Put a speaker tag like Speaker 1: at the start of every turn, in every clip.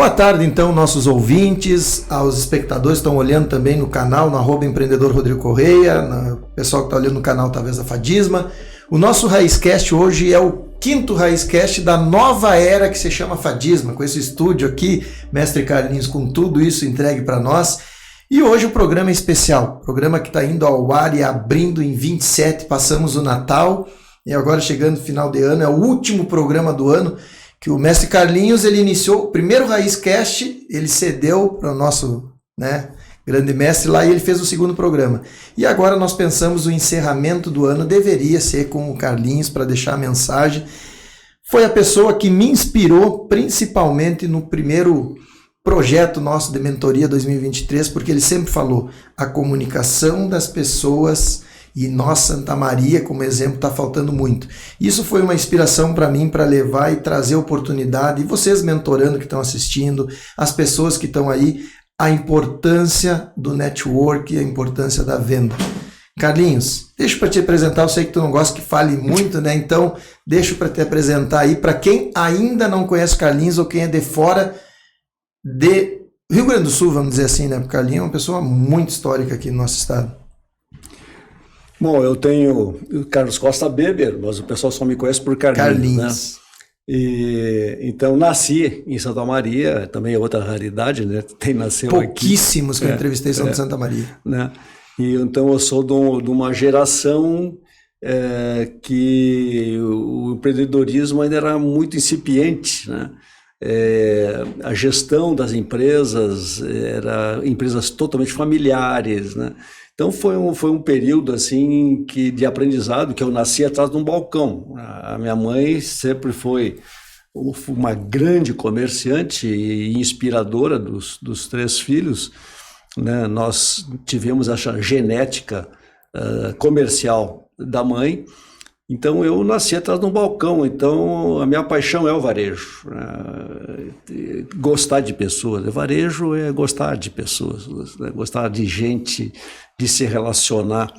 Speaker 1: Boa tarde, então, nossos ouvintes, aos espectadores que estão olhando também no canal, no @empreendedor Rodrigo Correia, o pessoal que está olhando no canal, talvez, da Fadisma. O nosso Raizcast hoje é o 5º Raizcast da nova era que se chama Fadisma, com esse estúdio aqui, Mestre Carlinhos, com tudo isso entregue para nós. E hoje o programa é especial, programa que está indo ao ar e abrindo em 27, passamos o Natal, e agora chegando no final de ano, é o último programa do ano, que o Mestre Carlinhos, ele iniciou o primeiro Raizcast, ele cedeu para o nosso grande mestre lá e ele fez o segundo programa. E agora nós pensamos o encerramento do ano deveria ser com o Carlinhos para deixar a mensagem. Foi a pessoa que me inspirou principalmente no primeiro projeto nosso de mentoria 2023, porque ele sempre falou a comunicação das pessoas. E nós, Santa Maria, como exemplo, está faltando muito. Isso foi uma inspiração para mim, para levar e trazer oportunidade. E vocês mentorando que estão assistindo, as pessoas que estão aí, a importância do network, a importância da venda. Carlinhos, deixa para te apresentar. Eu sei que tu não gosta que fale muito, né? Então, deixa para te apresentar aí. Para quem ainda não conhece Carlinhos ou quem é de fora de Rio Grande do Sul, vamos dizer assim, né? Porque Carlinhos é uma pessoa muito histórica aqui no nosso estado.
Speaker 2: Bom, eu tenho o Carlos Costa Beber, mas o pessoal só me conhece por Carlinhos. Né? Então, nasci em Santa Maria, também é outra raridade, né? Nasceu
Speaker 1: pouquíssimos
Speaker 2: aqui.
Speaker 1: Que eu entrevistei são de Santa Maria.
Speaker 2: Né? E então eu sou de uma geração que o empreendedorismo ainda era muito incipiente, né? A gestão das empresas era empresas totalmente familiares, né? Então foi um período assim de aprendizado, que eu nasci atrás de um balcão. A minha mãe sempre foi uma grande comerciante e inspiradora dos 3 filhos, né? Nós tivemos essa genética comercial da mãe. Então eu nasci atrás de um balcão, então a minha paixão é o varejo, gostar de pessoas. Varejo é gostar de pessoas, né? Gostar de gente, de se relacionar.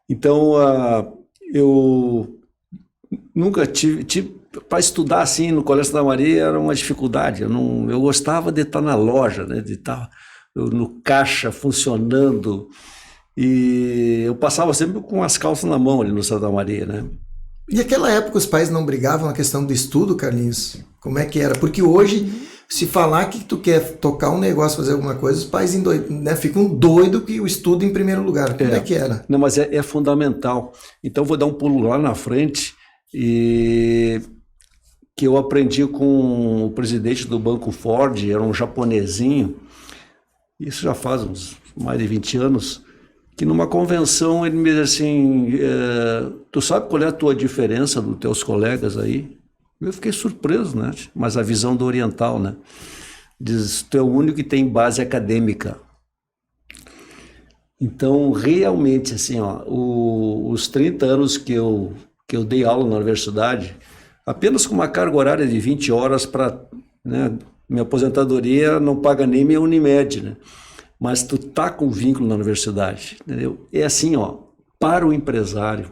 Speaker 2: Então eu nunca tive para estudar assim no Colégio Santa Maria era uma dificuldade. Eu gostava de estar na loja, né? De estar no caixa funcionando. E eu passava sempre com as calças na mão ali no Santa Maria, né?
Speaker 1: E naquela época os pais não brigavam na questão do estudo, Carlinhos? Como é que era? Porque hoje, se falar que tu quer tocar um negócio, fazer alguma coisa, os pais ficam doidos que o estudo em primeiro lugar. Como é que era?
Speaker 2: Não, mas é fundamental. Então vou dar um pulo lá na frente, e que eu aprendi com o presidente do Banco Ford, era um japonesinho, isso já faz uns mais de 20 anos, que numa convenção ele me disse assim, tu sabe qual é a tua diferença dos teus colegas aí? Eu fiquei surpreso, né? Mas a visão do oriental, né? Diz, tu é o único que tem base acadêmica. Então, realmente, assim, os 30 anos que eu dei aula na universidade, apenas com uma carga horária de 20 horas para, né, minha aposentadoria não paga nem minha Unimed, né? Mas tu tá com vínculo na universidade, entendeu? É assim, para o empresário,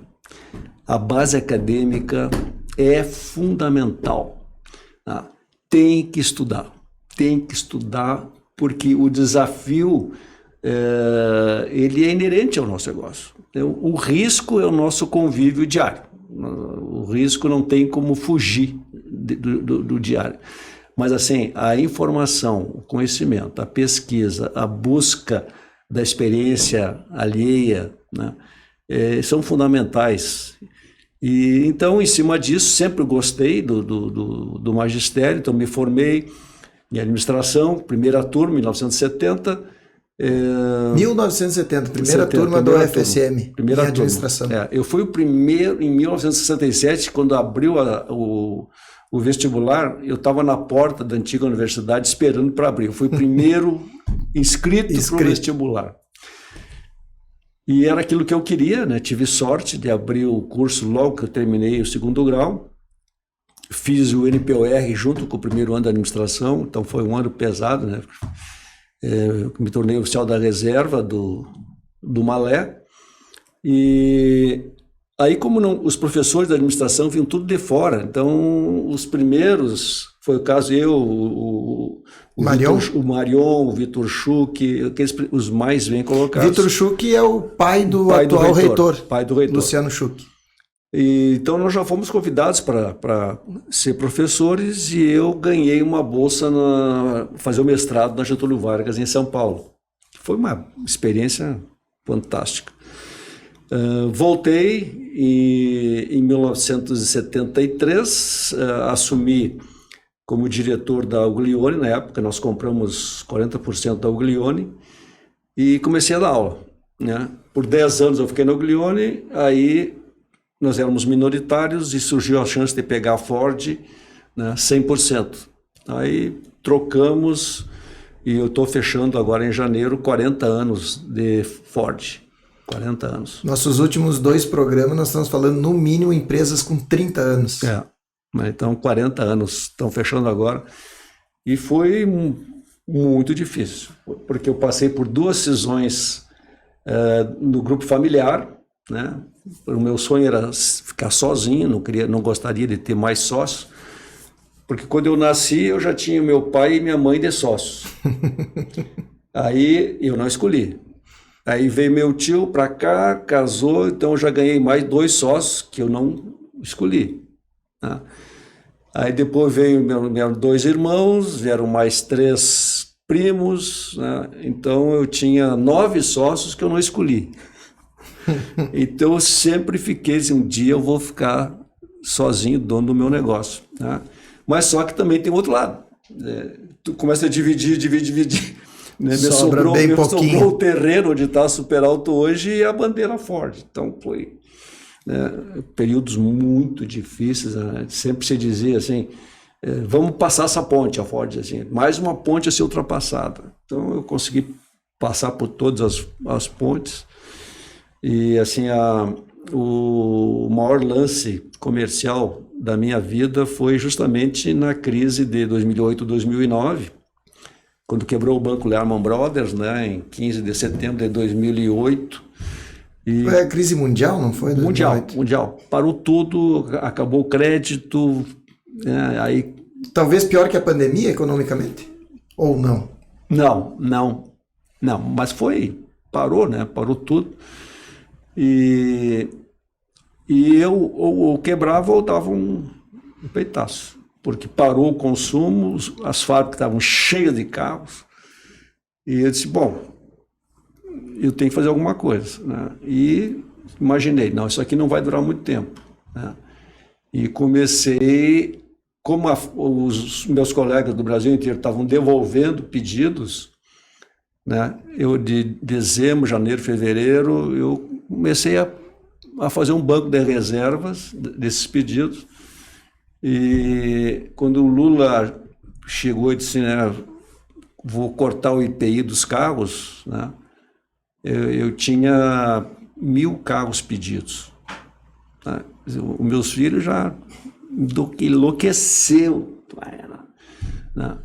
Speaker 2: a base acadêmica é fundamental. Tá? Tem que estudar porque o desafio ele é inerente ao nosso negócio. Então, o risco é o nosso convívio diário. O risco não tem como fugir do diário. Mas assim, a informação, o conhecimento, a pesquisa, a busca da experiência alheia, né, são fundamentais. E então, em cima disso, sempre gostei do magistério, então me formei em administração, primeira turma, em 1970.
Speaker 1: 1970, primeira turma do UFSM,
Speaker 2: primeira
Speaker 1: em administração.
Speaker 2: Eu fui o primeiro em 1967, quando abriu o vestibular, eu estava na porta da antiga universidade esperando para abrir. Eu fui o primeiro inscrito para o vestibular. E era aquilo que eu queria, né? Tive sorte de abrir o curso logo que eu terminei o 2º grau. Fiz o NPOR junto com o primeiro ano da administração, então foi um ano pesado, né? Me tornei oficial da reserva do Malé. E Aí, como não, os professores da administração vinham tudo de fora, então os primeiros, foi o caso o Marion, o Vitor Schuch, os mais bem colocados.
Speaker 1: Vitor Schuch é o pai do atual reitor.
Speaker 2: Pai do reitor.
Speaker 1: Luciano Schuch.
Speaker 2: Então nós já fomos convidados para ser professores e eu ganhei uma bolsa fazer o mestrado na Getúlio Vargas em São Paulo. Foi uma experiência fantástica. Voltei em 1973, assumi como diretor da Uglione. Na época nós compramos 40% da Uglione e comecei a dar aula, né? Por 10 anos eu fiquei na Uglione, aí nós éramos minoritários e surgiu a chance de pegar a Ford, né, 100%. Aí trocamos e eu estou fechando agora em janeiro 40 anos de Ford. 40 anos.
Speaker 1: Nossos últimos 2 programas nós estamos falando no mínimo empresas com 30 anos.
Speaker 2: Então 40 anos, estão fechando agora. E foi muito difícil, porque eu passei por 2 cisões no grupo familiar, né? O meu sonho era ficar sozinho, não gostaria de ter mais sócios, porque quando eu nasci eu já tinha meu pai e minha mãe de sócios. Aí eu não escolhi. Aí veio meu tio para cá, casou, então eu já ganhei mais 2 sócios que eu não escolhi, né? Aí depois veio meus 2 irmãos, vieram mais 3 primos, né? Então eu tinha 9 sócios que eu não escolhi. Então eu sempre fiquei assim, um dia eu vou ficar sozinho, dono do meu negócio, né? Mas só que também tem outro lado. Tu começa a dividir. Né?
Speaker 1: Sobrou
Speaker 2: sobrou o terreno onde está a Superalto hoje e a bandeira Ford. Então foi, né, períodos muito difíceis, né? Sempre se dizia assim, vamos passar essa ponte, a Ford assim, mais uma ponte a ser ultrapassada. Então eu consegui passar por todas as pontes e assim o maior lance comercial da minha vida foi justamente na crise de 2008, 2009, quando quebrou o banco Lehman Brothers, né, em 15 de setembro de 2008.
Speaker 1: Foi a crise mundial, não foi?
Speaker 2: Mundial. Parou tudo, acabou o crédito, né, aí...
Speaker 1: Talvez pior que a pandemia, economicamente? Ou não?
Speaker 2: Não, mas parou, né, parou tudo. E eu quebrava ou dava um peitaço, porque parou o consumo, as fábricas estavam cheias de carros, e eu disse, bom, eu tenho que fazer alguma coisa, né? E imaginei, não, isso aqui não vai durar muito tempo, né? E comecei, como os meus colegas do Brasil inteiro estavam devolvendo pedidos, né? Eu de dezembro, janeiro, fevereiro, eu comecei a fazer um banco de reservas desses pedidos. E quando o Lula chegou e disse, né, vou cortar o IPI dos carros, né, eu tinha 1.000 carros pedidos, né? Os meus filhos já enlouqueceu, né?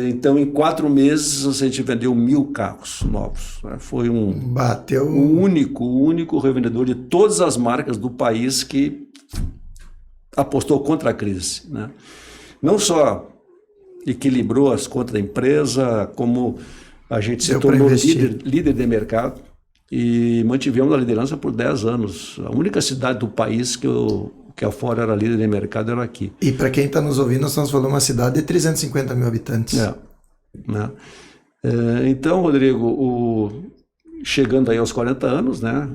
Speaker 2: Então em 4 meses a gente vendeu 1.000 carros novos, né? Foi
Speaker 1: Bateu
Speaker 2: o único revendedor de todas as marcas do país que apostou contra a crise, né? Não só equilibrou as contas da empresa, como a gente se tornou líder de mercado e mantivemos a liderança por 10 anos. A única cidade do país que afora era líder de mercado era aqui.
Speaker 1: E para quem está nos ouvindo, nós estamos falando de uma cidade de 350 mil habitantes.
Speaker 2: Né? Então, Rodrigo, chegando aí aos 40 anos, né?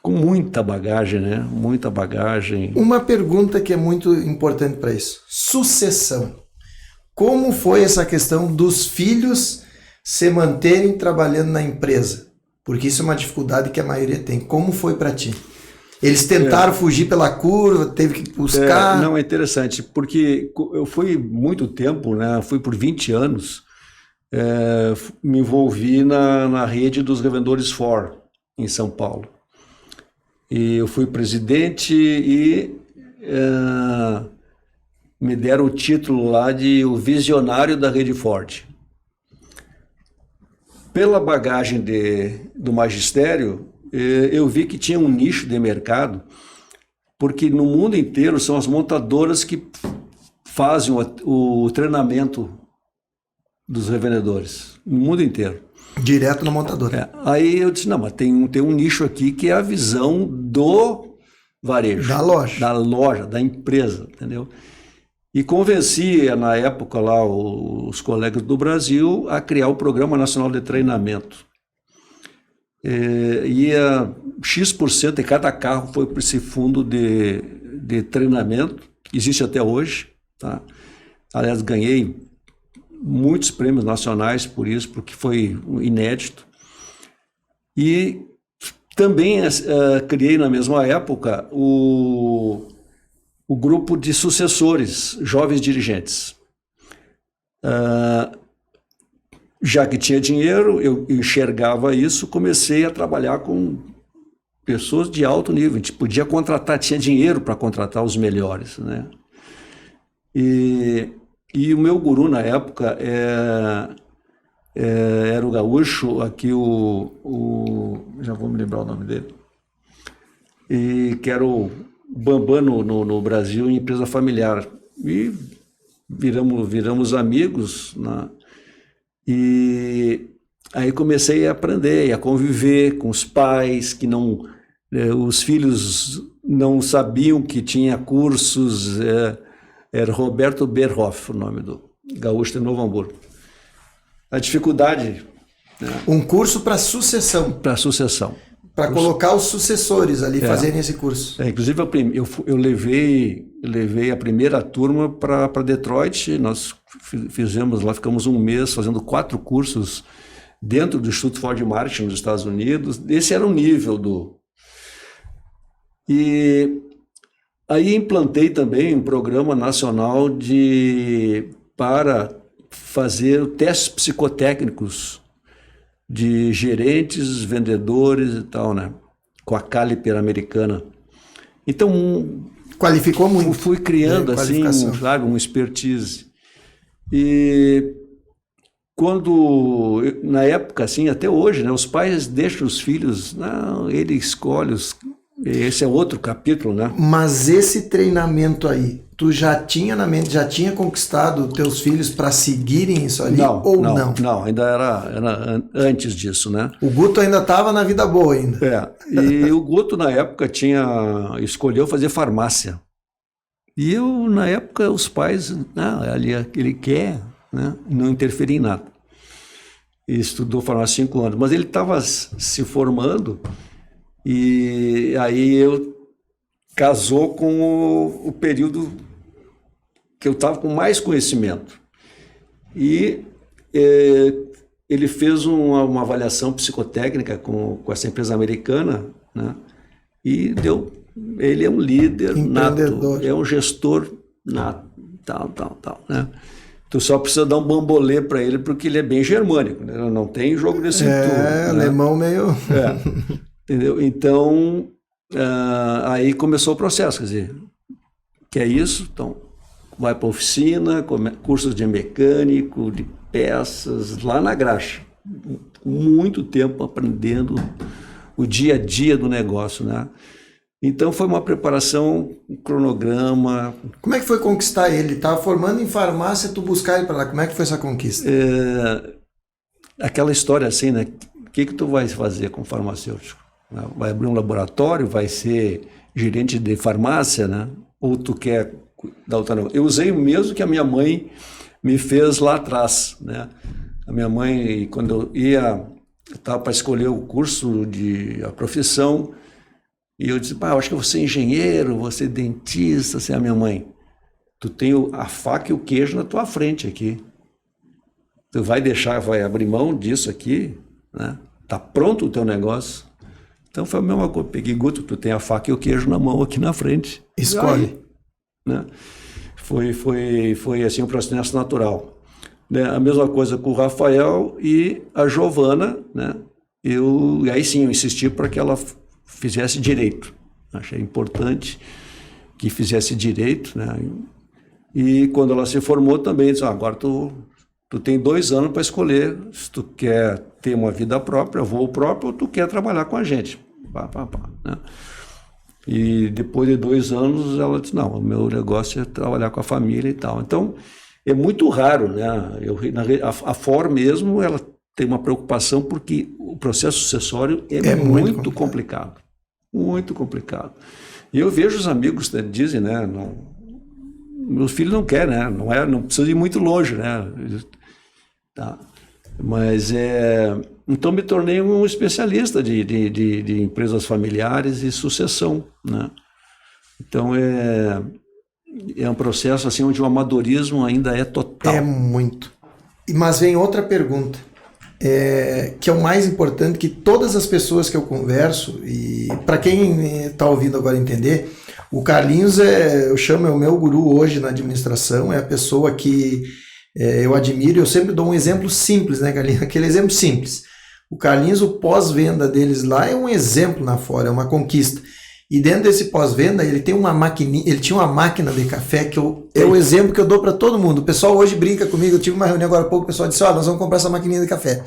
Speaker 2: Com muita bagagem, né? Muita bagagem.
Speaker 1: Uma pergunta que é muito importante para isso. Sucessão. Como foi essa questão dos filhos se manterem trabalhando na empresa? Porque isso é uma dificuldade que a maioria tem. Como foi para ti? Eles tentaram fugir pela curva, teve que buscar...
Speaker 2: Não, é interessante, porque eu fui muito tempo, né? Fui por 20 anos, me envolvi na rede dos revendedores Ford, em São Paulo. E eu fui presidente e me deram o título lá de o visionário da rede Ford. Pela bagagem do magistério, eu vi que tinha um nicho de mercado, porque no mundo inteiro são as montadoras que fazem o treinamento dos revendedores, no mundo inteiro.
Speaker 1: Direto na montadora.
Speaker 2: Aí eu disse, não, mas tem um nicho aqui que é a visão do varejo.
Speaker 1: Da loja.
Speaker 2: Da loja, da empresa, entendeu? E convenci, na época, lá os colegas do Brasil a criar o Programa Nacional de Treinamento. Ia X% de cada carro foi para esse fundo de treinamento, que existe até hoje. Tá? Aliás, ganhei muitos prêmios nacionais por isso, porque foi inédito. E também criei na mesma época o grupo de sucessores, jovens dirigentes. Já que tinha dinheiro, eu enxergava isso, comecei a trabalhar com pessoas de alto nível. A gente podia contratar, tinha dinheiro para contratar os melhores, né? E o meu guru na época era o gaúcho, aqui já vou me lembrar o nome dele, e que era o bambam no Brasil em empresa familiar. E viramos amigos, né? E aí comecei a aprender, a conviver com os pais, que não, os filhos não sabiam que tinha cursos. Era Roberto Berhoff o nome do gaúcho de Novo Hamburgo. A dificuldade...
Speaker 1: Um curso para sucessão.
Speaker 2: Para sucessão.
Speaker 1: Para colocar os sucessores ali, fazerem esse curso.
Speaker 2: Inclusive, eu levei a primeira turma para Detroit. Nós fizemos lá, ficamos um mês fazendo 4 cursos dentro do Instituto Ford Marketing nos Estados Unidos. Esse era o nível do... E aí implantei também um programa nacional para fazer testes psicotécnicos de gerentes, vendedores e tal, né? Com a Caliper americana. Então...
Speaker 1: Qualificou muito.
Speaker 2: Fui criando, assim, sabe, um expertise. E na época, assim, até hoje, né? Os pais deixam os filhos... Não, ele escolhe os... Esse é outro capítulo, né?
Speaker 1: Mas esse treinamento aí, tu já tinha na mente, já tinha conquistado teus filhos para seguirem isso ali não?
Speaker 2: Não, ainda era antes disso, né?
Speaker 1: O Guto ainda estava na vida boa ainda.
Speaker 2: E o Guto na época escolheu fazer farmácia. E eu, na época, os pais, ele quer, né? Não interferir em nada. E estudou farmácia 5 anos, mas ele estava se formando. E aí casou com o período que eu estava com mais conhecimento. E ele fez uma avaliação psicotécnica com essa empresa americana, né? E ele é um líder nato, é um gestor nato, tal, né? Tu só precisa dar um bambolê para ele, porque ele é bem germânico, né? Não tem jogo de cintura.
Speaker 1: Alemão meio...
Speaker 2: Entendeu? Então, aí começou o processo, quer dizer, que é isso, então, vai para a oficina, cursos de mecânico, de peças, lá na graxa, muito tempo aprendendo o dia a dia do negócio, né? Então foi uma preparação, um cronograma.
Speaker 1: Como é que foi conquistar ele? Estava formando em farmácia, tu buscar ele para lá, como é que foi essa conquista?
Speaker 2: Aquela história assim, né? O que tu vai fazer com farmacêutico? Vai abrir um laboratório, vai ser gerente de farmácia, né? Ou tu quer dar outra negócio? Eu usei o mesmo que a minha mãe me fez lá atrás, né? A minha mãe, quando eu estava para escolher o curso, a profissão, e eu disse, eu acho que eu vou ser engenheiro, vou ser dentista, assim, a minha mãe, tu tem a faca e o queijo na tua frente aqui. Tu vai abrir mão disso aqui, né? Tá pronto o teu negócio. Então foi a mesma coisa. Peguei, Guto, tu tem a faca e o queijo na mão aqui na frente.
Speaker 1: Escolhe.
Speaker 2: Aí, né? Foi assim um processo natural. Né? A mesma coisa com o Rafael e a Giovana, né? E aí sim, eu insisti para que ela fizesse direito. Achei importante que fizesse direito, né? E quando ela se formou também, disse, agora tu tem 2 anos para escolher se tu quer ter uma vida própria, voo próprio, ou tu quer trabalhar com a gente. pá, pá, pá, né? E depois de 2 anos ela disse, não, o meu negócio é trabalhar com a família e tal. Então, é muito raro, né? A FOR mesmo, ela tem uma preocupação porque o processo sucessório é muito complicado. Muito complicado. E eu vejo os amigos, né, dizem, né? Meu filho não quer, né? Não precisa ir muito longe, né? Tá. Mas então me tornei um especialista de empresas familiares e sucessão, né? Então é um processo assim onde o amadorismo ainda é total.
Speaker 1: É muito. Mas vem outra pergunta, que é o mais importante, que todas as pessoas que eu converso, e para quem está ouvindo agora entender, o Carlinhos eu chamo, é o meu guru hoje na administração, é a pessoa que eu admiro. Eu sempre dou um exemplo simples, né, Carlinhos? Aquele exemplo simples. O Carlinhos, o pós-venda deles lá é um exemplo na fora, é uma conquista. E dentro desse pós-venda, ele tinha uma máquina de café que é o exemplo que eu dou para todo mundo. O pessoal hoje brinca comigo, eu tive uma reunião agora há pouco, o pessoal disse, nós vamos comprar essa maquininha de café.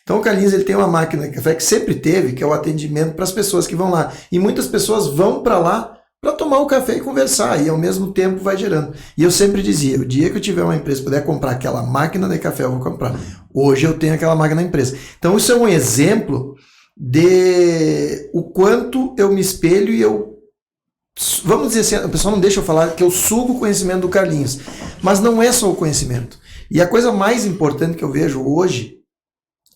Speaker 1: Então o Carlinhos, ele tem uma máquina de café que sempre teve, que é o atendimento para as pessoas que vão lá. E muitas pessoas vão para lá para tomar o café e conversar, e ao mesmo tempo vai gerando. E eu sempre dizia, o dia que eu tiver uma empresa e puder comprar aquela máquina de café, eu vou comprar. Hoje eu tenho aquela máquina na empresa. Então isso é um exemplo de o quanto eu me espelho e vamos dizer assim, o pessoal não deixa eu falar que eu sugo o conhecimento do Carlinhos, mas não é só o conhecimento. E a coisa mais importante que eu vejo hoje,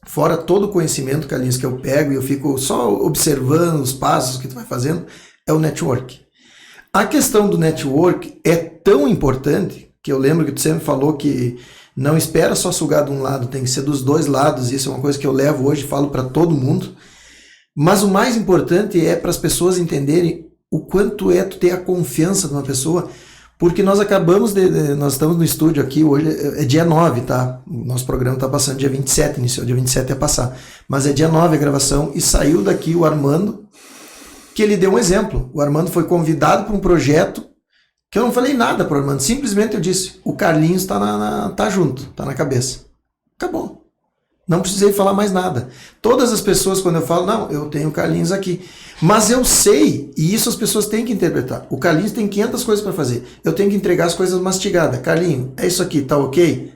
Speaker 1: fora todo o conhecimento, Carlinhos, que eu pego e eu fico só observando os passos que tu vai fazendo, é o network. A questão do network é tão importante, que eu lembro que tu sempre falou que não espera só sugar de um lado, tem que ser dos dois lados. Isso é uma coisa que eu levo hoje, falo para todo mundo. Mas o mais importante é para as pessoas entenderem o quanto é tu ter a confiança de uma pessoa, porque nós nós estamos no estúdio aqui, hoje é dia 9, tá? O nosso programa está passando dia 27, iniciou dia 27 a passar, mas é dia 9 a gravação, e saiu daqui o Armando, que ele deu um exemplo. O Armando foi convidado para um projeto que eu não falei nada para o Armando, simplesmente eu disse, o Carlinhos tá junto, tá na cabeça. Acabou. Não precisei falar mais nada. Todas as pessoas, quando eu falo, não, eu tenho o Carlinhos aqui. Mas eu sei, e isso as pessoas têm que interpretar. O Carlinhos tem 500 coisas para fazer. Eu tenho que entregar as coisas mastigadas. Carlinhos, é isso aqui, tá ok?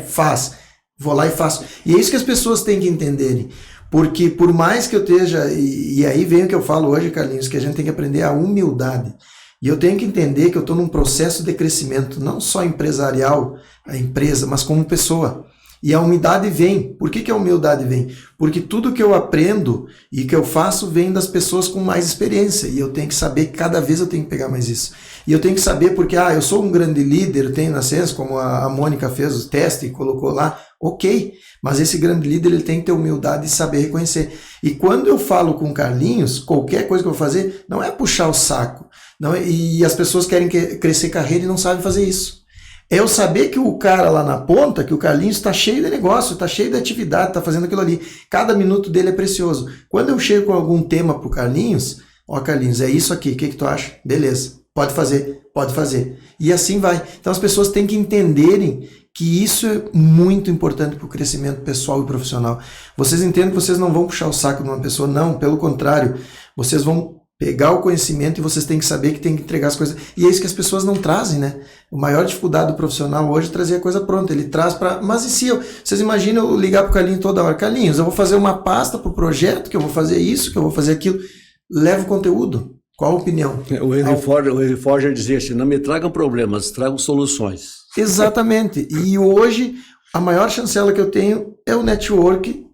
Speaker 1: Faz. Vou lá e faço. E é isso que as pessoas têm que entenderem. Porque por mais que eu esteja, e aí vem o que eu falo hoje, Carlinhos, que a gente tem que aprender a humildade. E eu tenho que entender que eu estou num processo de crescimento, não só empresarial, a empresa, mas como pessoa. E a humildade vem. Por que a humildade vem? Porque tudo que eu aprendo e que eu faço vem das pessoas com mais experiência. E eu tenho que saber que cada vez eu tenho que pegar mais isso. E eu tenho que saber porque, eu sou um grande líder, eu tenho nascença, como a Mônica fez o teste e colocou lá. Ok, mas esse grande líder ele tem que ter humildade e saber reconhecer. E quando eu falo com o Carlinhos, qualquer coisa que eu vou fazer, não é puxar o saco. Não é, e as pessoas querem crescer carreira e não sabem fazer isso. É eu saber que o cara lá na ponta, que o Carlinhos está cheio de negócio, está cheio de atividade, está fazendo aquilo ali. Cada minuto dele é precioso. Quando eu chego com algum tema para o Carlinhos, Carlinhos, é isso aqui, o que tu acha? Beleza, pode fazer, pode fazer. E assim vai. Então as pessoas têm que entenderem que isso é muito importante para o crescimento pessoal e profissional. Vocês entendem que vocês não vão puxar o saco de uma pessoa, não, pelo contrário, vocês vão pegar o conhecimento e vocês têm que saber que tem que entregar as coisas. E é isso que as pessoas não trazem, né? A maior dificuldade do profissional hoje é trazer a coisa pronta. Ele traz para... Mas e se vocês imaginam eu ligar para o Carlinhos toda hora? Carlinhos, eu vou fazer uma pasta para o projeto, que eu vou fazer isso, que eu vou fazer aquilo. Leva o conteúdo. Qual a opinião?
Speaker 2: O Henry Ford dizia assim, não me tragam problemas, tragam soluções.
Speaker 1: Exatamente. E hoje, a maior chancela que eu tenho é o network.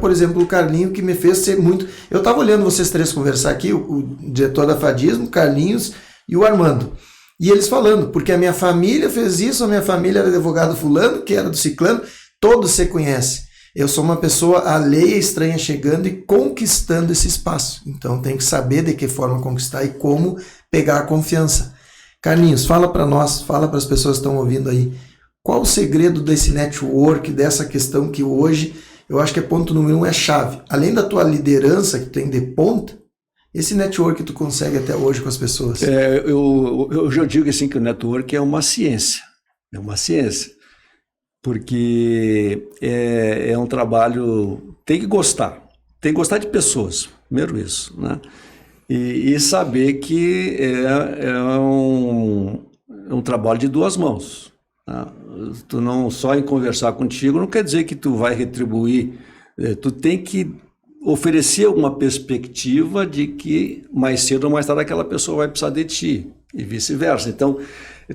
Speaker 1: Por exemplo, o Carlinhos, que me fez ser muito... Eu estava olhando vocês três conversar aqui, o diretor da Fadismo, o Carlinhos e o Armando. E eles falando, porque a minha família fez isso, a minha família era advogado fulano, que era do ciclano, todos se conhecem. Eu sou uma pessoa alheia, estranha, chegando e conquistando esse espaço. Então tem que saber de que forma conquistar e como pegar a confiança. Carlinhos, fala para nós, fala para as pessoas que estão ouvindo aí, qual o segredo desse network, dessa questão que hoje... Eu acho que ponto número 1 é chave. Além da tua liderança que tu tem de ponta, esse network que tu consegue até hoje com as pessoas.
Speaker 2: Eu já digo assim que o network é uma ciência. É uma ciência. Porque é um trabalho... Tem que gostar. Tem que gostar de pessoas. Primeiro isso, né? E saber que é um trabalho de duas mãos. Tá? Tu não só em conversar contigo não quer dizer que tu vai retribuir, tu tem que oferecer alguma perspectiva de que mais cedo ou mais tarde aquela pessoa vai precisar de ti e vice-versa. Então,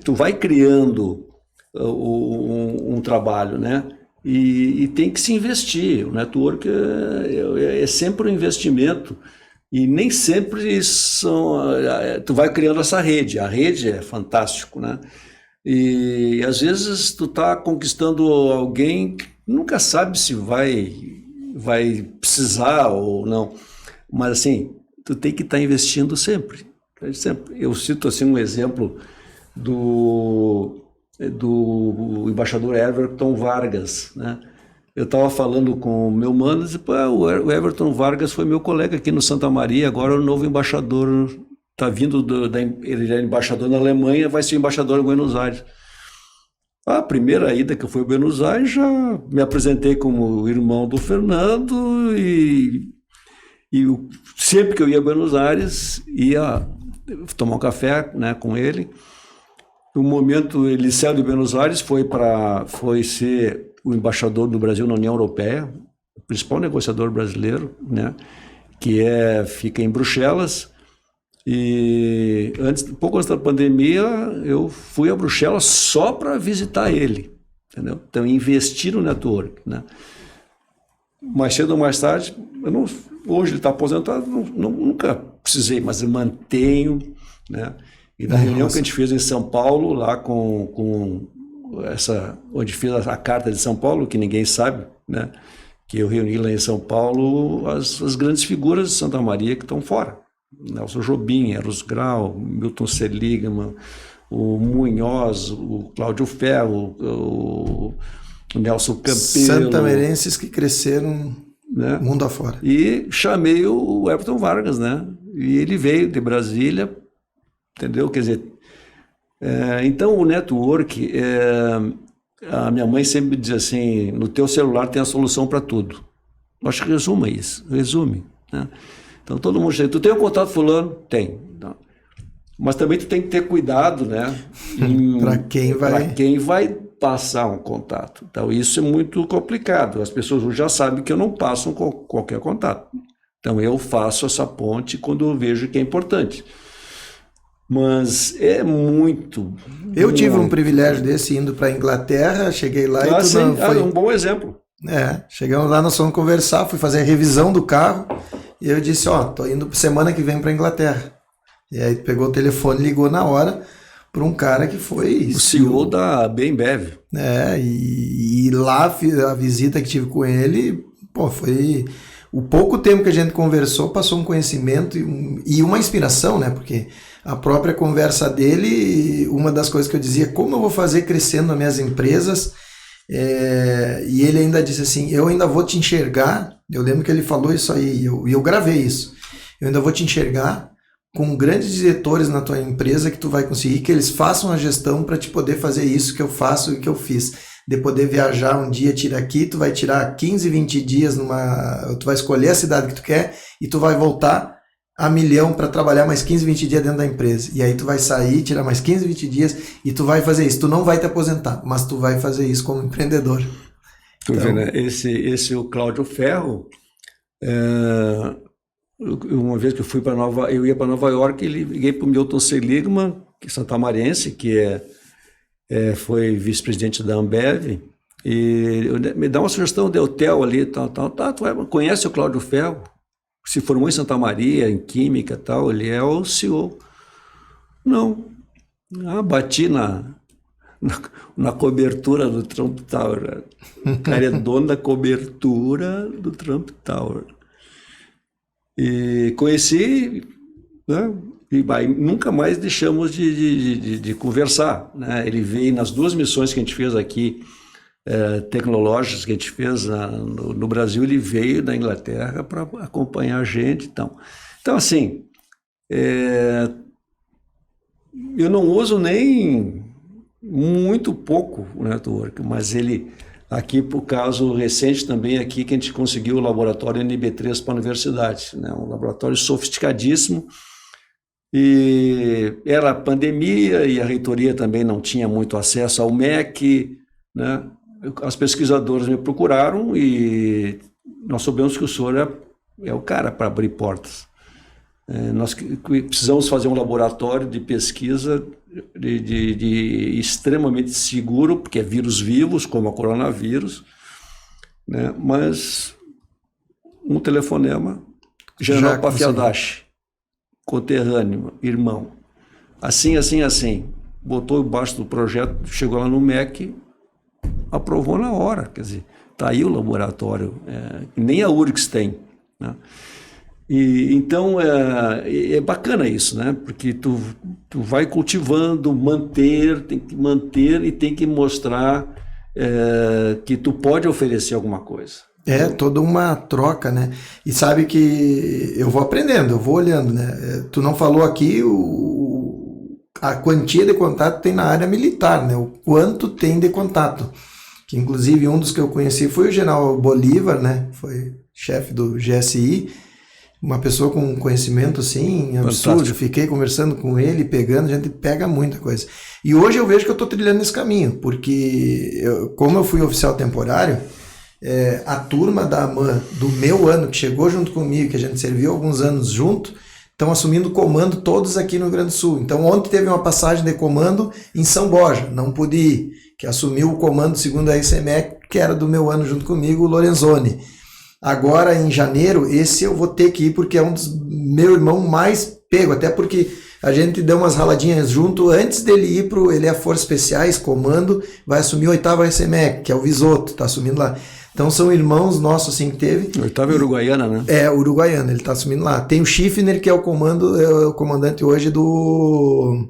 Speaker 2: tu vai criando um trabalho, né? E tem que se investir. O network é sempre um investimento e nem sempre tu vai criando essa rede. A rede é fantástico, né? E às vezes tu tá conquistando alguém que nunca sabe se vai precisar ou não, mas assim, tu tem que estar investindo sempre. Eu cito assim um exemplo do embaixador Everton Vargas, né? Eu estava falando com o meu mano e disse, o Everton Vargas foi meu colega aqui no Santa Maria, agora é o novo embaixador, está vindo, ele é embaixador na Alemanha, vai ser embaixador em Buenos Aires. A primeira ida que eu fui a Buenos Aires, já me apresentei como irmão do Fernando e sempre que eu ia a Buenos Aires, ia tomar um café, né, com ele. No momento, ele saiu de Buenos Aires, foi ser o embaixador do Brasil na União Europeia, o principal negociador brasileiro, né, que fica em Bruxelas. E pouco antes da pandemia, eu fui a Bruxelas só para visitar ele, entendeu? Então, investir no network, né? Mais cedo ou mais tarde, hoje ele está aposentado, nunca precisei, mas eu mantenho, né? E da reunião que a gente fez em São Paulo, lá onde fiz a Carta de São Paulo, que ninguém sabe, né? Que eu reuni lá em São Paulo as grandes figuras de Santa Maria que estão fora. Nelson Jobim, Eros Grau, Milton Seligman, o Munhoz, o Cláudio Ferro, o Nelson Campelo.
Speaker 1: Santamerenses que cresceram, né, mundo afora.
Speaker 2: E chamei o Everton Vargas, né? E ele veio de Brasília, entendeu? Quer dizer, então o network, a minha mãe sempre diz assim, no teu celular tem a solução para tudo. Eu acho que resume, né? Então todo mundo chega, tu tem um contato fulano? Tem. Não. Mas também tu tem que ter cuidado, né?
Speaker 1: Para quem
Speaker 2: vai passar um contato. Então isso é muito complicado. As pessoas já sabem que eu não passo qualquer contato. Então eu faço essa ponte quando eu vejo que é importante. Mas é muito...
Speaker 1: Eu tive um privilégio desse indo para a Inglaterra, cheguei lá e tudo
Speaker 2: foi um bom exemplo.
Speaker 1: Chegamos lá, nós fomos conversar, fui fazer a revisão do carro e eu disse, tô indo semana que vem para a Inglaterra. E aí pegou o telefone, ligou na hora para um cara que foi...
Speaker 2: O CEO da Bembev.
Speaker 1: E lá a visita que tive com ele, foi... O pouco tempo que a gente conversou, passou um conhecimento e uma inspiração, né? Porque a própria conversa dele, uma das coisas que eu dizia, como eu vou fazer crescendo nas minhas empresas... e ele ainda disse assim, eu ainda vou te enxergar, eu lembro que ele falou isso aí, e eu gravei isso, eu ainda vou te enxergar com grandes diretores na tua empresa que tu vai conseguir que eles façam a gestão para te poder fazer isso que eu faço e que eu fiz, de poder viajar um dia, tira aqui, tu vai tirar 15, 20 dias tu vai escolher a cidade que tu quer e tu vai voltar a milhão para trabalhar mais 15, 20 dias dentro da empresa. E aí tu vai sair, tirar mais 15, 20 dias e tu vai fazer isso. Tu não vai te aposentar, mas tu vai fazer isso como empreendedor.
Speaker 2: Tu vê, né? Esse o Cláudio Ferro, uma vez que eu ia para Nova York, liguei para o Milton Seligman, que é santamarense, que foi vice-presidente da Ambev, e me dá uma sugestão de hotel ali, tal. Tu conhece o Cláudio Ferro? Se formou em Santa Maria, em Química e tal, ele é o CEO. Não. Bati na cobertura do Trump Tower. O cara é dono da cobertura do Trump Tower. E conheci, né? E nunca mais deixamos de conversar, né? Ele veio nas 2 missões que a gente fez aqui, tecnológicas que a gente fez no Brasil, ele veio da Inglaterra para acompanhar a gente. Então assim, eu não uso nem muito pouco o network, mas ele Aqui, por caso recente também, aqui que a gente conseguiu o laboratório NB3 para a universidade, né? Um laboratório sofisticadíssimo, e era pandemia e a reitoria também não tinha muito acesso ao MEC, né? As pesquisadoras me procuraram e nós soubemos que o senhor é o cara para abrir portas. Nós precisamos fazer um laboratório de pesquisa de extremamente seguro, porque é vírus vivos, como o coronavírus, né? Mas um telefonema, General Pafiadashi, conterrâneo, irmão, assim, botou embaixo do projeto, chegou lá no MEC, aprovou na hora, quer dizer, está aí o laboratório, nem a URGS tem, né? E então é bacana isso, né? Porque tu vai cultivando, tem que manter e tem que mostrar que tu pode oferecer alguma coisa.
Speaker 1: É toda uma troca, né? E sabe que eu vou aprendendo, eu vou olhando, né? Tu não falou aqui a quantia de contato tem na área militar, né? O quanto tem de contato. Que inclusive um dos que eu conheci foi o General Bolívar, né? Foi chefe do GSI. Uma pessoa com conhecimento, assim, absurdo. Fantástico. Fiquei conversando com ele, pegando, a gente pega muita coisa. E hoje eu vejo que eu estou trilhando esse caminho, porque como eu fui oficial temporário, a turma da AMAN do meu ano, que chegou junto comigo, que a gente serviu alguns anos junto, estão assumindo comando todos aqui no Rio Grande do Sul. Então ontem teve uma passagem de comando em São Borja, não pude ir, que assumiu o comando segundo a ICMEC, que era do meu ano junto comigo, o Lorenzoni. Agora, em janeiro, esse eu vou ter que ir porque é um dos meu irmão mais pego, até porque a gente deu umas raladinhas junto antes dele ir ele é Forças Especiais, comando, vai assumir o 8º ICMEC, que é o Visoto, tá assumindo lá. Então são irmãos nossos, assim, que teve.
Speaker 2: O 8º é Uruguaiana, né?
Speaker 1: É, Uruguaiana, ele tá assumindo lá. Tem o Schiffner, que é o comandante hoje do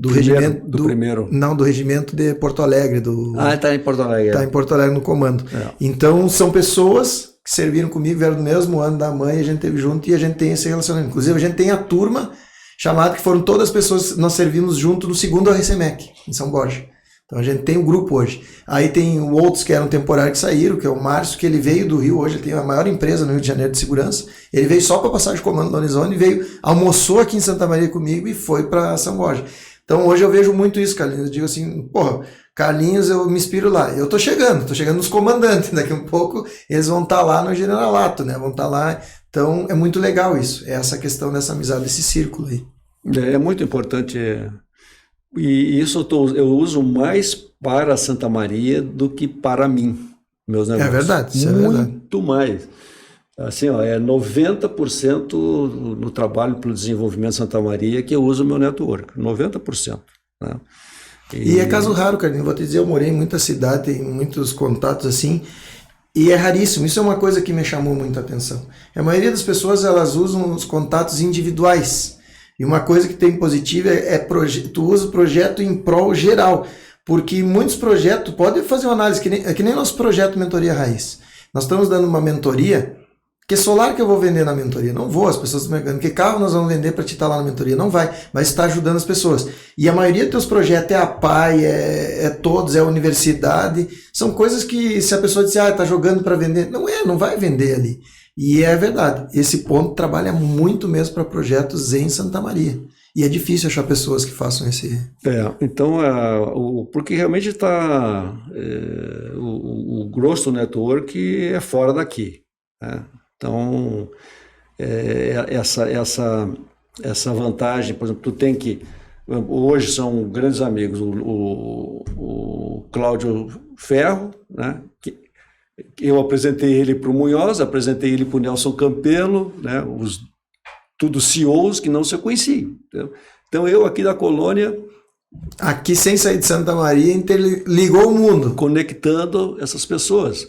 Speaker 1: regimento
Speaker 2: do primeiro.
Speaker 1: Não, do regimento de Porto Alegre.
Speaker 2: Ele tá em Porto Alegre.
Speaker 1: Tá em Porto Alegre no comando. Então são pessoas que serviram comigo, vieram do mesmo ano da mãe, a gente teve junto e a gente tem esse relacionamento. Inclusive, a gente tem a turma chamada, que foram todas as pessoas que nós servimos junto no 2º RCMEC, em São Borja. Então a gente tem um grupo hoje. Aí tem outros que eram temporários que saíram, que é o Márcio, que ele veio do Rio, hoje ele tem a maior empresa no Rio de Janeiro de segurança. Ele veio só para passar de comando no Horizonte, veio, almoçou aqui em Santa Maria comigo e foi para São Borja. Então hoje eu vejo muito isso, Carlinhos. Eu digo assim, Carlinhos, eu me inspiro lá. Eu tô chegando nos comandantes. Daqui a pouco eles vão estar lá no generalato, né? Vão estar lá. Então é muito legal isso. É essa questão dessa amizade, desse círculo aí.
Speaker 2: É muito importante. E isso eu uso mais para Santa Maria do que para mim, meus negócios.
Speaker 1: É verdade, isso
Speaker 2: muito
Speaker 1: é verdade.
Speaker 2: Muito mais. Assim, é 90% no trabalho pelo desenvolvimento de Santa Maria que eu uso o meu network. 90%. Né?
Speaker 1: E é caso raro, Carlinhos. Vou te dizer, eu morei em muita cidade, tenho muitos contatos assim, e é raríssimo. Isso é uma coisa que me chamou muita atenção. A maioria das pessoas, elas usam os contatos individuais. E uma coisa que tem positiva tu usa o projeto em prol geral. Porque muitos projetos, pode fazer uma análise, que nem nosso projeto Mentoria Raiz. Nós estamos dando uma mentoria. Que solar que eu vou vender na mentoria? Não vou, as pessoas estão me perguntando. Que carro nós vamos vender para te estar lá na mentoria? Não vai, mas está ajudando as pessoas. E a maioria dos teus projetos é a PAI, é todos, é a universidade. São coisas que se a pessoa disser, está jogando para vender, não vai vender ali. E é verdade, esse ponto trabalha muito mesmo para projetos em Santa Maria. E é difícil achar pessoas que façam esse...
Speaker 2: Então, porque realmente está... o grosso do network é fora daqui, né? Então, essa vantagem, por exemplo, tu tem que... Hoje são grandes amigos, o Cláudio Ferro, né? Que eu apresentei ele para o Munhoz, apresentei ele para o Nelson Campelo, né? Tudo CEOs que não se conheciam. Então, eu aqui da colônia...
Speaker 1: Aqui, sem sair de Santa Maria, interligou o mundo.
Speaker 2: Conectando essas pessoas.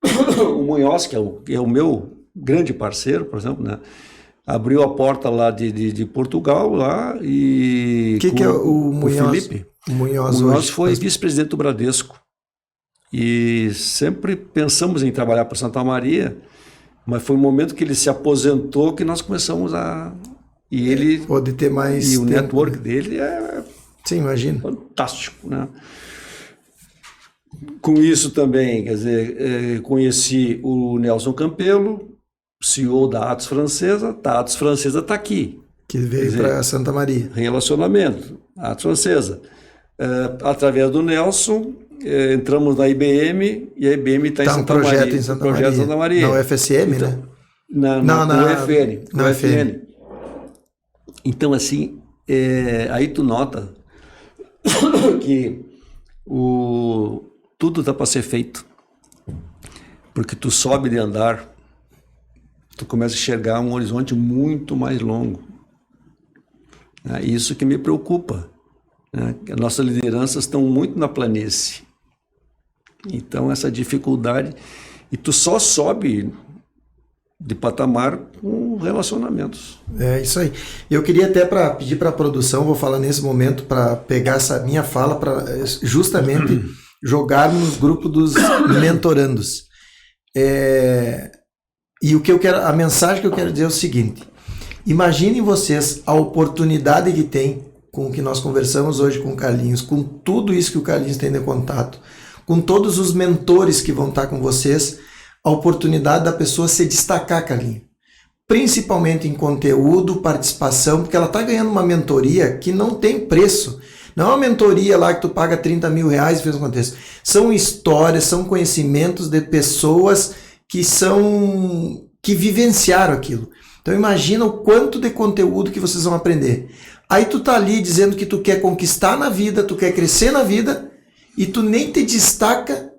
Speaker 2: O Munhoz, que é o meu grande parceiro, por exemplo, né? Abriu a porta lá de Portugal lá e...
Speaker 1: O que é o Munhoz?
Speaker 2: Felipe.
Speaker 1: O
Speaker 2: Munhoz foi vice-presidente do Bradesco. E sempre pensamos em trabalhar para Santa Maria, mas foi um momento que ele se aposentou que nós começamos a... E ele...
Speaker 1: Pode ter mais...
Speaker 2: E o network dele é...
Speaker 1: Sim, imagino.
Speaker 2: Fantástico, né? Com isso também, quer dizer, conheci o Nelson Campelo, CEO da Atos Francesa. A Atos Francesa está aqui.
Speaker 1: Que veio para Santa Maria.
Speaker 2: Relacionamento, Atos Francesa. Através do Nelson, entramos na IBM e a IBM está em Santa Maria.
Speaker 1: Projeto em Santa Maria. Na UFSM, então, né?
Speaker 2: Na UFN.
Speaker 1: Na UFN.
Speaker 2: Então, assim, aí tu nota que tudo está para ser feito. Porque tu sobe de andar, tu começa a enxergar um horizonte muito mais longo. Isso que me preocupa. As nossas lideranças estão muito na planície. Então, essa dificuldade... E tu só sobe de patamar com relacionamentos.
Speaker 1: É isso aí. Eu queria até pedir para a produção, vou falar nesse momento, para pegar essa minha fala, para justamente jogar nos grupos dos mentorandos. E o que eu quero, a mensagem que eu quero dizer é o seguinte: imaginem vocês a oportunidade que tem com o que nós conversamos hoje com o Carlinhos, com tudo isso que o Carlinhos tem de contato, com todos os mentores que vão estar com vocês, a oportunidade da pessoa se destacar, Carlinhos. Principalmente em conteúdo, participação, porque ela está ganhando uma mentoria que não tem preço. Não é uma mentoria lá que tu paga 30 mil reais e fez acontecer. São histórias, são conhecimentos de pessoas que vivenciaram aquilo. Então imagina o quanto de conteúdo que vocês vão aprender. Aí tu tá ali dizendo que tu quer conquistar na vida, tu quer crescer na vida, e tu nem te destaca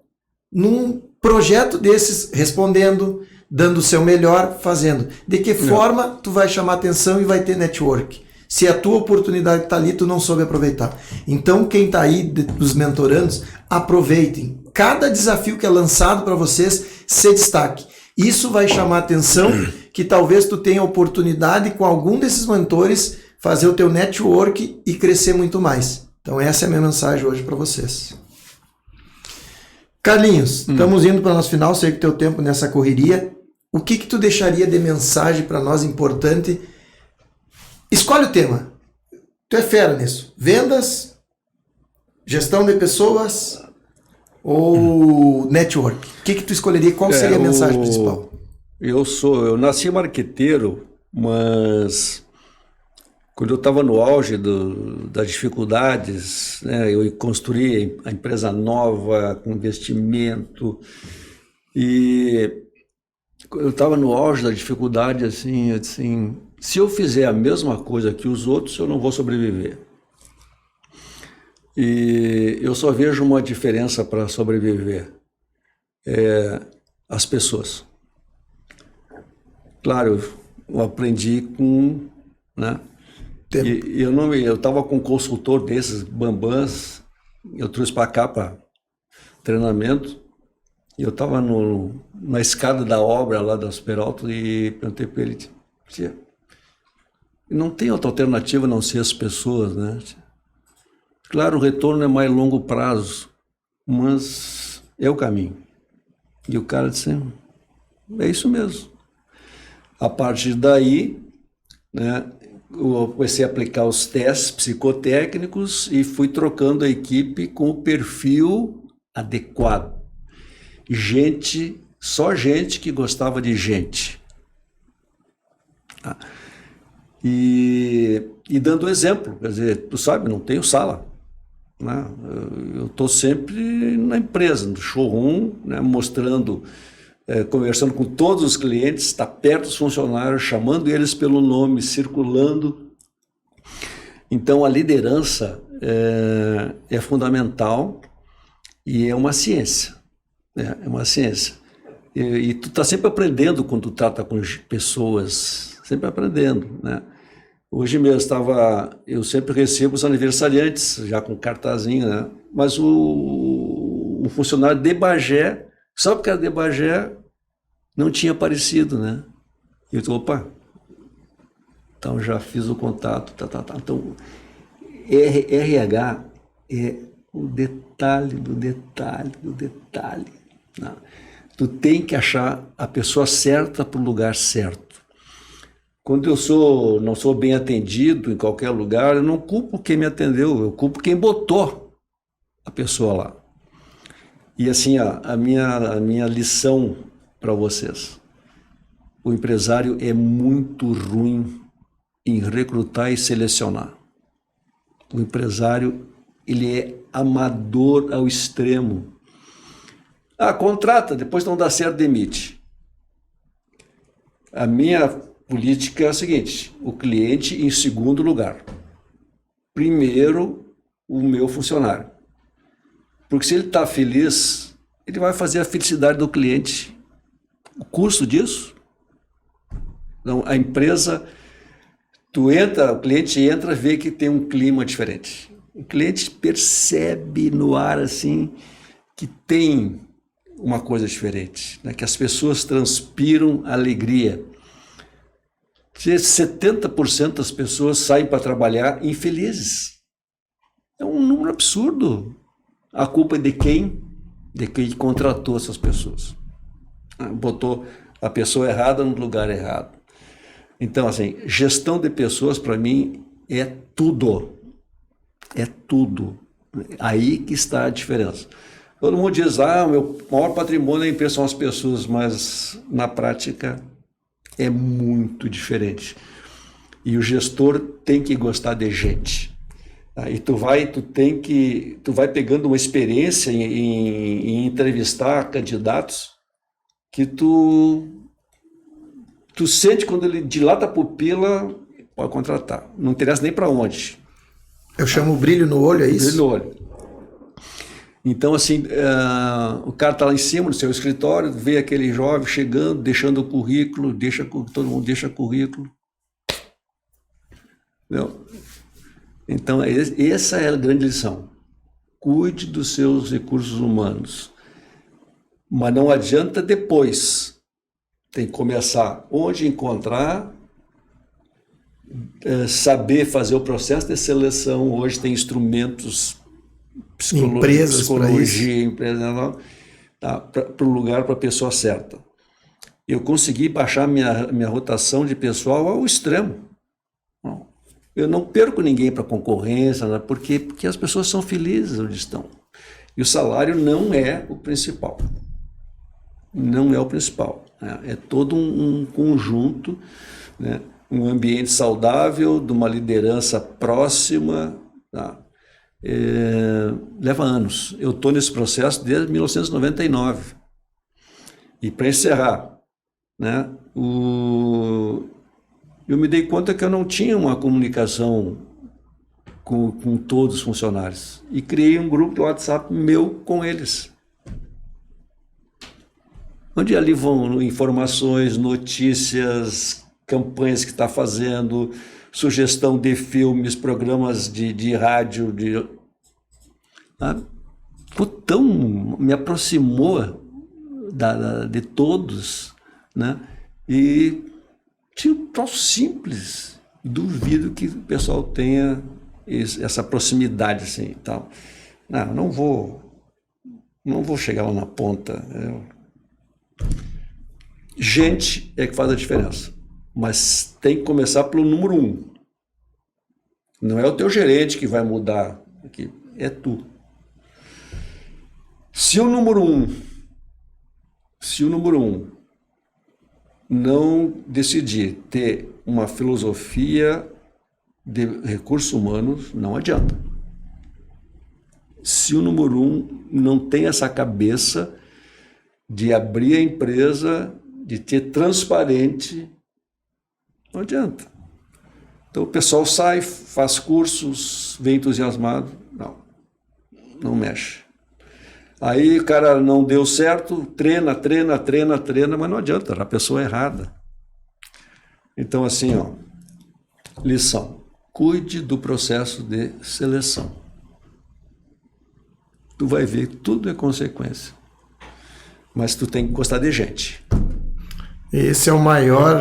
Speaker 1: num projeto desses, respondendo, dando o seu melhor, fazendo. De que forma tu vai chamar atenção e vai ter network? Se a tua oportunidade está ali, tu não soube aproveitar. Então, quem está aí dos mentorandos, aproveitem. Cada desafio que é lançado para vocês, se destaque. Isso vai chamar atenção, que talvez tu tenha oportunidade com algum desses mentores fazer o teu network e crescer muito mais. Então, essa é a minha mensagem hoje para vocês. Carlinhos, estamos indo para o nosso final, sei que o teu tempo nessa correria. O que tu deixaria de mensagem para nós importante? Escolhe o tema. Tu é fera nisso. Vendas, gestão de pessoas ou network? O que tu escolheria? Qual seria a mensagem principal?
Speaker 2: Eu nasci marqueteiro, mas quando eu estava no auge das dificuldades, né, eu construí a empresa nova, com investimento, e eu estava no auge da dificuldade, assim, se eu fizer a mesma coisa que os outros, eu não vou sobreviver. E eu só vejo uma diferença para sobreviver. As pessoas. Claro, eu aprendi com... né? E eu estava com um consultor desses, bambãs, eu trouxe para cá para treinamento, e eu estava na escada da obra lá da Superalto e perguntei para ele, tia, não tem outra alternativa a não ser as pessoas, né? Claro, o retorno é mais longo prazo, mas é o caminho. E o cara disse, é isso mesmo. A partir daí, né, eu comecei a aplicar os testes psicotécnicos e fui trocando a equipe com o perfil adequado. Só gente que gostava de gente. E dando exemplo, quer dizer, tu sabe, não tenho sala, né? Eu estou sempre na empresa, no showroom, né, mostrando, conversando com todos os clientes, está perto dos funcionários, chamando eles pelo nome, circulando. Então a liderança é fundamental e é uma ciência. É uma ciência. E tu está sempre aprendendo quando tu trata com pessoas, sempre aprendendo, né? Hoje mesmo eu sempre recebo os aniversariantes, já com cartazinho, né? Mas o funcionário de Bagé, só porque era de Bagé, não tinha aparecido, né? E eu disse, opa, então já fiz o contato, Então, RH é o detalhe do detalhe do detalhe. Não. Tu tem que achar a pessoa certa para o lugar certo. Quando eu não sou bem atendido em qualquer lugar, eu não culpo quem me atendeu, eu culpo quem botou a pessoa lá. E assim, ó, a minha lição para vocês. O empresário é muito ruim em recrutar e selecionar. O empresário, ele é amador ao extremo. Contrata, depois não dá certo, demite. A minha política é a seguinte: o cliente em segundo lugar. Primeiro, o meu funcionário. Porque se ele está feliz, ele vai fazer a felicidade do cliente. O custo disso? Então, a empresa, o cliente entra, vê que tem um clima diferente. O cliente percebe no ar assim que tem uma coisa diferente, né? Que as pessoas transpiram alegria. 70% das pessoas saem para trabalhar infelizes. É um número absurdo. A culpa é de quem? De quem contratou essas pessoas. Botou a pessoa errada no lugar errado. Então, assim, gestão de pessoas, para mim, é tudo. É tudo. Aí que está a diferença. Todo mundo diz, o meu maior patrimônio da empresa são as pessoas, mas na prática é muito diferente. E o gestor tem que gostar de gente. E tu vai pegando uma experiência em entrevistar candidatos que tu sente quando ele dilata a pupila, pode contratar. Não interessa nem para onde.
Speaker 1: Eu chamo o brilho no olho, é isso?
Speaker 2: Brilho no olho. Então, assim, o cara está lá em cima do seu escritório, vê aquele jovem chegando, deixando o currículo, todo mundo deixa currículo. Entendeu? Então, essa é a grande lição. Cuide dos seus recursos humanos. Mas não adianta depois. Tem que começar onde encontrar, saber fazer o processo de seleção. Hoje tem instrumentos, psicologia, empresa, para o lugar, para a pessoa certa. Eu consegui baixar minha rotação de pessoal ao extremo. Eu não perco ninguém para concorrência, né? Porque as pessoas são felizes onde estão. E o salário não é o principal. Não é o principal. É todo um conjunto, né? Um ambiente saudável, de uma liderança próxima. Tá? Leva anos. Eu estou nesse processo desde 1999. E para encerrar, né? Eu me dei conta que eu não tinha uma comunicação com todos os funcionários. E criei um grupo de WhatsApp meu com eles. Onde ali vão informações, notícias, campanhas que está fazendo, sugestão de filmes, programas de rádio. Me aproximou de todos, né? E tinha um troço simples. Duvido que o pessoal tenha essa proximidade assim e tal. Não vou chegar lá na ponta. Gente é que faz a diferença. Mas tem que começar pelo número 1. Não é o teu gerente que vai mudar aqui, é tu. Se o número 1 não decidir ter uma filosofia de recursos humanos, não adianta. Se o número 1 não tem essa cabeça de abrir a empresa, de ter transparente, não adianta. Então o pessoal sai, faz cursos, vem entusiasmado, não mexe. Aí o cara não deu certo, treina, mas não adianta, era a pessoa errada. Então assim, lição, cuide do processo de seleção. Tu vai ver, tudo é consequência. Mas tu tem que gostar de gente.
Speaker 1: Esse é o maior,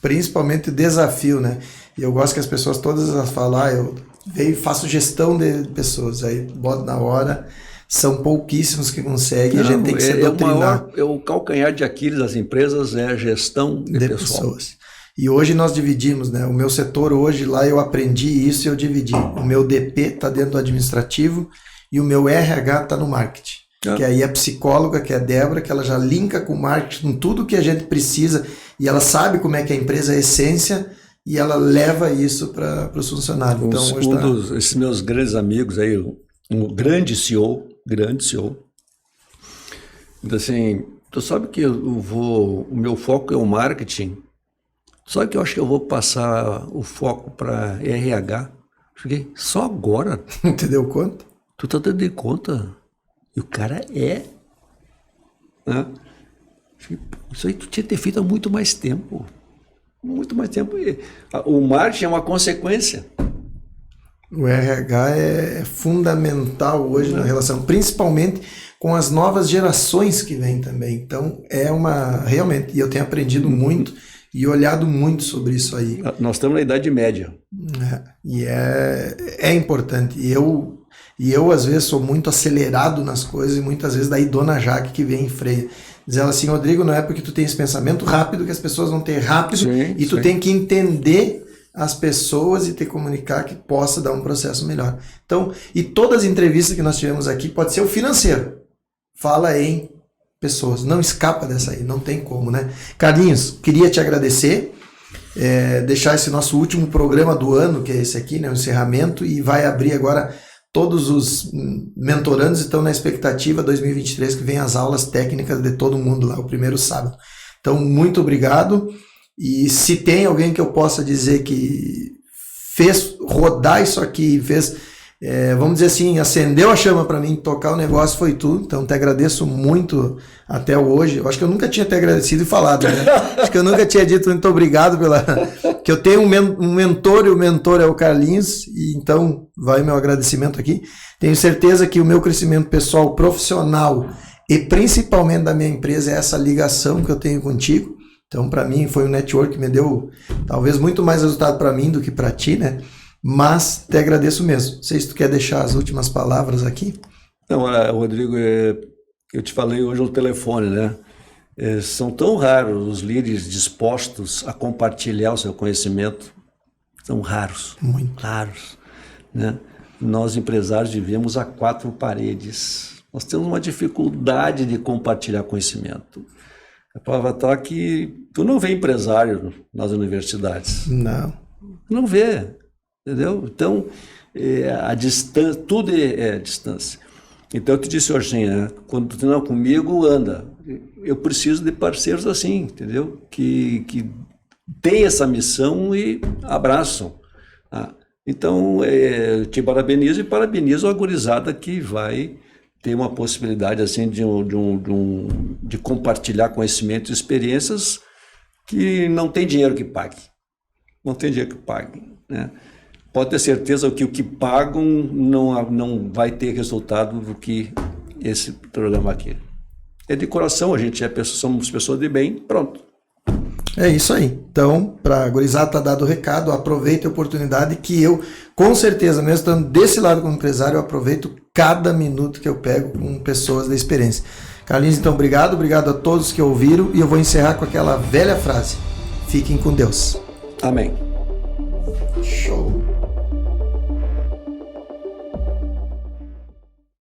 Speaker 1: principalmente, desafio, né? E eu gosto que as pessoas todas falam, eu faço gestão de pessoas, aí boto na hora, são pouquíssimos que conseguem, a gente tem que se doutrinar.
Speaker 2: O calcanhar de Aquiles das empresas é a gestão de pessoas.
Speaker 1: E hoje nós dividimos, né? O meu setor hoje, lá eu aprendi isso e eu dividi. O meu DP está dentro do administrativo e o meu RH está no marketing. que aí a psicóloga, que é a Débora, que ela já linka com o marketing, com tudo que a gente precisa, e ela sabe como é que a empresa é a essência, e ela leva isso para os funcionários. Então,
Speaker 2: esses meus grandes amigos aí, um grande CEO, então assim, tu sabe que o meu foco é o marketing, só que eu acho que eu vou passar o foco para RH. Cheguei só agora.
Speaker 1: Te deu conta?
Speaker 2: Tu tá dando conta? E o cara né? Isso aí tu tinha que ter feito há muito mais tempo. Muito mais tempo. O marketing é uma consequência.
Speaker 1: O RH é fundamental hoje na relação, principalmente com as novas gerações que vêm também. Então, realmente, e eu tenho aprendido muito e olhado muito sobre isso aí.
Speaker 2: Nós estamos na Idade Média.
Speaker 1: E é importante. E eu, às vezes, sou muito acelerado nas coisas, e muitas vezes daí Dona Jaque que vem em freio. Diz ela assim, Rodrigo, não é porque tu tem esse pensamento rápido que as pessoas vão ter rápido, e tu tem que entender as pessoas e te comunicar que possa dar um processo melhor. Então, e todas as entrevistas que nós tivemos aqui, pode ser o financeiro. Fala em pessoas, não escapa dessa aí, não tem como, né? Carlinhos, queria te agradecer, deixar esse nosso último programa do ano, que é esse aqui, né, o encerramento, e vai abrir agora, todos os mentorandos estão na expectativa 2023, que vem as aulas técnicas de todo mundo lá, o primeiro sábado. Então, muito obrigado, e se tem alguém que eu possa dizer que fez rodar isso aqui, vamos dizer assim, acendeu a chama para mim, tocar o negócio, foi tu. Então te agradeço muito até hoje. Eu acho que eu nunca tinha te agradecido e falado, né? Acho que eu nunca tinha dito muito obrigado que eu tenho um mentor, e o mentor é o Carlinhos, e então vai meu agradecimento aqui. Tenho certeza que o meu crescimento pessoal, profissional e principalmente da minha empresa é essa ligação que eu tenho contigo. Então para mim foi um network que me deu talvez muito mais resultado para mim do que para ti, né? Mas te agradeço mesmo. Não sei se tu quer deixar as últimas palavras aqui.
Speaker 2: Não, Rodrigo, eu te falei hoje no telefone, né? São tão raros os líderes dispostos a compartilhar o seu conhecimento. São raros. Muito raros, né? Nós, empresários, vivemos a quatro paredes. Nós temos uma dificuldade de compartilhar conhecimento. A palavra está que tu não vê empresário nas universidades. Não vê. Entendeu? Então, a distância, tudo é distância. Então, eu te disse hoje assim, né? Quando tu treina comigo, anda. Eu preciso de parceiros assim, entendeu? Que têm essa missão e abraçam. Então, eu te parabenizo e parabenizo a gurizada que vai ter uma possibilidade assim de compartilhar conhecimento e experiências que não tem dinheiro que pague. Não tem dinheiro que pague, né? Pode ter certeza que o que pagam não vai ter resultado do que esse programa aqui. É de coração, somos pessoas de bem, pronto.
Speaker 1: É isso aí. Então, para a gurizada tá dado o recado, aproveite a oportunidade que eu, com certeza, mesmo estando desse lado como empresário, eu aproveito cada minuto que eu pego com pessoas da experiência. Carlinhos, então, obrigado a todos que ouviram, e eu vou encerrar com aquela velha frase: fiquem com Deus.
Speaker 2: Amém.